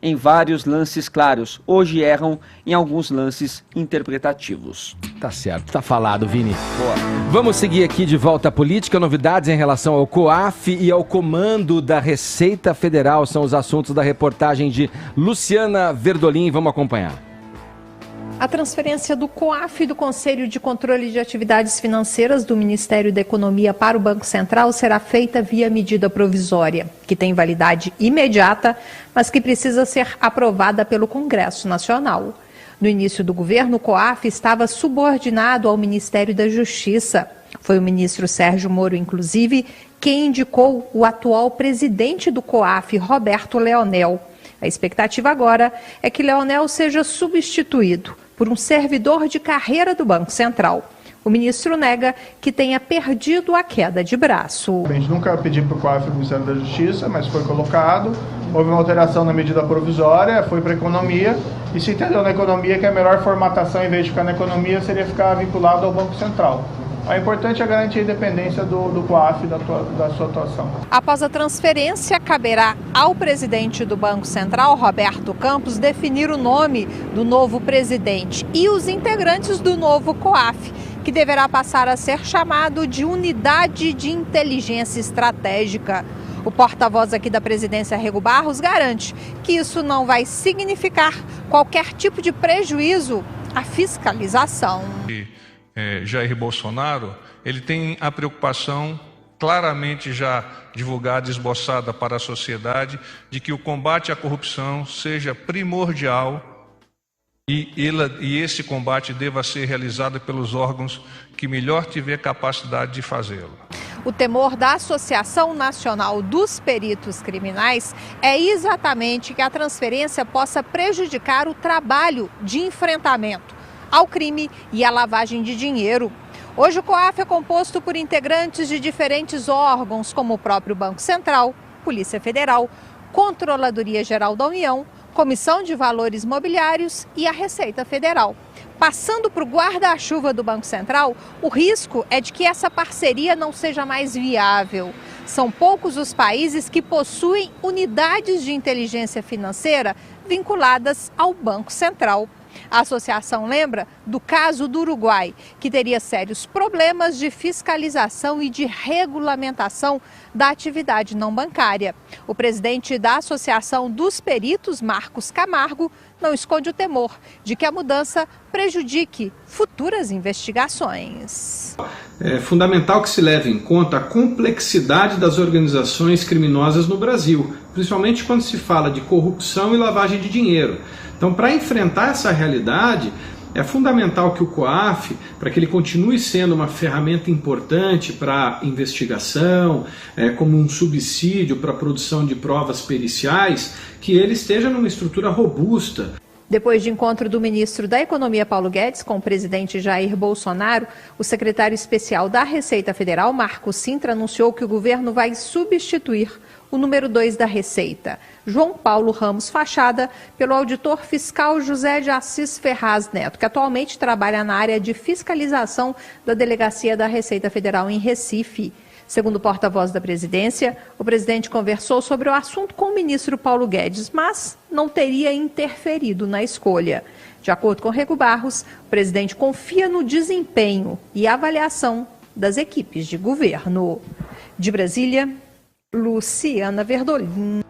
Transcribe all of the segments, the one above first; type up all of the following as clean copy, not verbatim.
em vários lances claros. Hoje erram em alguns lances interpretativos. Tá certo, tá falado, Vini. Boa. Vamos seguir aqui de volta à política. Novidades em relação ao COAF e ao comando da Receita Federal são os assuntos da reportagem de Luciana Verdolim. Vamos acompanhar. A transferência do COAF, do Conselho de Controle de Atividades Financeiras do Ministério da Economia para o Banco Central, será feita via medida provisória, que tem validade imediata, mas que precisa ser aprovada pelo Congresso Nacional. No início do governo, o COAF estava subordinado ao Ministério da Justiça. Foi o ministro Sérgio Moro, inclusive, quem indicou o atual presidente do COAF, Roberto Leonel. A expectativa agora é que Leonel seja substituído por um servidor de carreira do Banco Central. O ministro nega que tenha perdido a queda de braço. A gente nunca pediu para o COAF do Ministério da Justiça, mas foi colocado. Houve uma alteração na medida provisória, foi para a economia. E se entendeu na economia que a melhor formatação, em vez de ficar na economia, seria ficar vinculado ao Banco Central. O importante é garantir a independência do COAF da sua atuação. Após a transferência, caberá ao presidente do Banco Central, Roberto Campos, definir o nome do novo presidente e os integrantes do novo COAF, que deverá passar a ser chamado de Unidade de Inteligência Estratégica. O porta-voz aqui da presidência, Rego Barros, garante que isso não vai significar qualquer tipo de prejuízo à fiscalização. Jair Bolsonaro, ele tem a preocupação claramente já divulgada e esboçada para a sociedade de que o combate à corrupção seja primordial e esse combate deva ser realizado pelos órgãos que melhor tiver capacidade de fazê-lo. O temor da Associação Nacional dos Peritos Criminais é exatamente que a transferência possa prejudicar o trabalho de enfrentamento ao crime e à lavagem de dinheiro. Hoje o COAF é composto por integrantes de diferentes órgãos, como o próprio Banco Central, Polícia Federal, Controladoria Geral da União, Comissão de Valores Mobiliários e a Receita Federal. Passando para o guarda-chuva do Banco Central, o risco é de que essa parceria não seja mais viável. São poucos os países que possuem unidades de inteligência financeira vinculadas ao Banco Central. A associação lembra do caso do Uruguai, que teria sérios problemas de fiscalização e de regulamentação da atividade não bancária. O presidente da Associação dos Peritos, Marcos Camargo, não esconde o temor de que a mudança prejudique futuras investigações. É fundamental que se leve em conta a complexidade das organizações criminosas no Brasil, principalmente quando se fala de corrupção e lavagem de dinheiro. Então, para enfrentar essa realidade, é fundamental que o COAF, para que ele continue sendo uma ferramenta importante para investigação, como um subsídio para a produção de provas periciais, que ele esteja numa estrutura robusta. Depois de encontro do ministro da Economia, Paulo Guedes, com o presidente Jair Bolsonaro, o secretário especial da Receita Federal, Marco Sintra, anunciou que o governo vai substituir o número 2 da Receita, João Paulo Ramos Fachada, pelo auditor fiscal José de Assis Ferraz Neto, que atualmente trabalha na área de fiscalização da Delegacia da Receita Federal em Recife. Segundo o porta-voz da presidência, o presidente conversou sobre o assunto com o ministro Paulo Guedes, mas não teria interferido na escolha. De acordo com Rego Barros, o presidente confia no desempenho e avaliação das equipes de governo. De Brasília, Luciana Verdolim.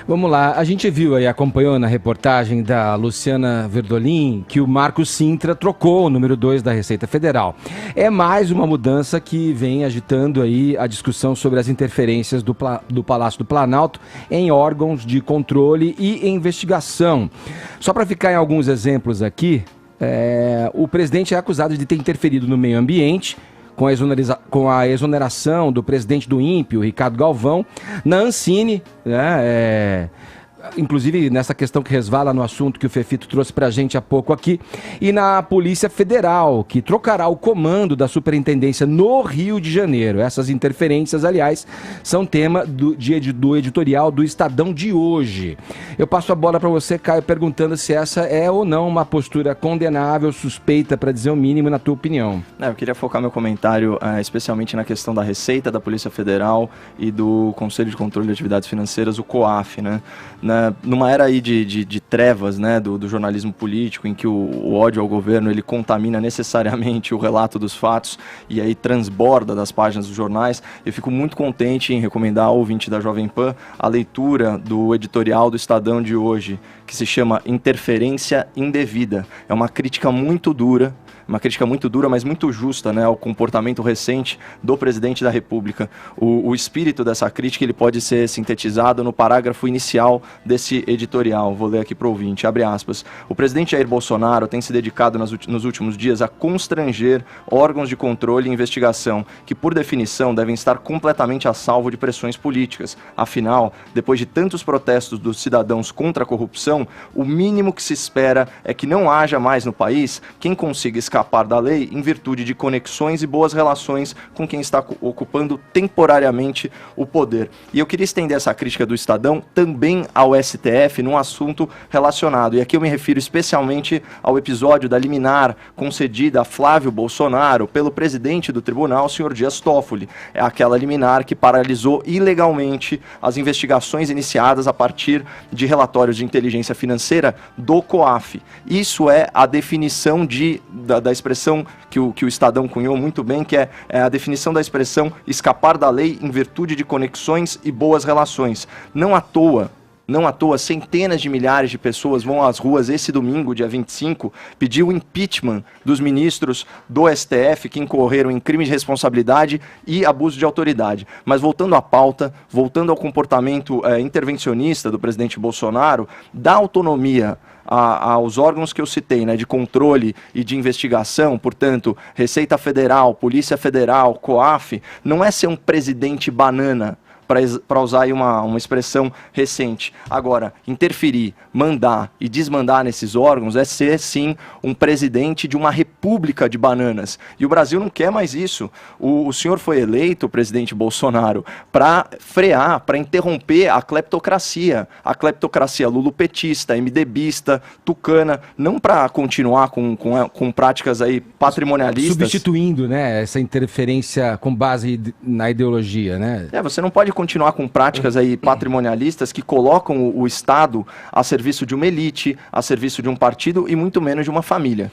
Vamos lá, a gente viu aí, acompanhou na reportagem da Luciana Verdolim que o Marco Sintra trocou o número 2 da Receita Federal. É mais uma mudança que vem agitando aí a discussão sobre as interferências do Palácio do Planalto em órgãos de controle e investigação. Só para ficar em alguns exemplos aqui, o presidente é acusado de ter interferido no meio ambiente, com a exoneração do presidente do INPE, o Ricardo Galvão, na Ancine, né, inclusive nessa questão que resvala no assunto que o Fefito trouxe para a gente há pouco aqui, e na Polícia Federal, que trocará o comando da superintendência no Rio de Janeiro. Essas interferências, aliás, são tema do editorial do Estadão de hoje. Eu passo a bola para você, Caio, perguntando se essa é ou não uma postura condenável, suspeita, para dizer o mínimo, na tua opinião. Eu queria focar meu comentário especialmente na questão da Receita, da Polícia Federal e do Conselho de Controle de Atividades Financeiras, o COAF, né? né, numa era aí de trevas, né, do jornalismo político, em que o ódio ao governo ele contamina necessariamente o relato dos fatos e aí transborda das páginas dos jornais, eu fico muito contente em recomendar ao ouvinte da Jovem Pan a leitura do editorial do Estadão de hoje, que se chama Interferência Indevida. É uma crítica muito dura, mas muito justa, né, ao comportamento recente do presidente da República. O espírito dessa crítica ele pode ser sintetizado no parágrafo inicial desse editorial. Vou ler aqui para o ouvinte, abre aspas. O presidente Jair Bolsonaro tem se dedicado nos últimos dias a constranger órgãos de controle e investigação, que por definição devem estar completamente a salvo de pressões políticas. Afinal, depois de tantos protestos dos cidadãos contra a corrupção, o mínimo que se espera é que não haja mais no país quem consiga escapar da lei em virtude de conexões e boas relações com quem está ocupando temporariamente o poder. E eu queria estender essa crítica do Estadão também ao STF num assunto relacionado. E aqui eu me refiro especialmente ao episódio da liminar concedida a Flávio Bolsonaro pelo presidente do tribunal, o senhor Dias Toffoli. É aquela liminar que paralisou ilegalmente as investigações iniciadas a partir de relatórios de inteligência financeira do COAF. Isso é a definição da expressão que o Estadão cunhou muito bem, que é a definição da expressão escapar da lei em virtude de conexões e boas relações. Não à toa, centenas de milhares de pessoas vão às ruas esse domingo, dia 25, pedir o impeachment dos ministros do STF que incorreram em crime de responsabilidade e abuso de autoridade. Mas voltando à pauta, voltando ao comportamento intervencionista do presidente Bolsonaro, dá autonomia aos órgãos que eu citei, né, de controle e de investigação, portanto, Receita Federal, Polícia Federal, COAF, não é ser um presidente banana, para usar aí uma expressão recente. Agora, interferir, mandar e desmandar nesses órgãos é ser, sim, um presidente de uma república de bananas. E o Brasil não quer mais isso. O senhor foi eleito, o presidente Bolsonaro, para frear, para interromper a cleptocracia lulopetista, MDBista, tucana, não para continuar com práticas aí patrimonialistas. Substituindo, né, essa interferência com base na ideologia, né? Você não pode continuar com práticas aí patrimonialistas que colocam o Estado a serviço de uma elite, a serviço de um partido e muito menos de uma família.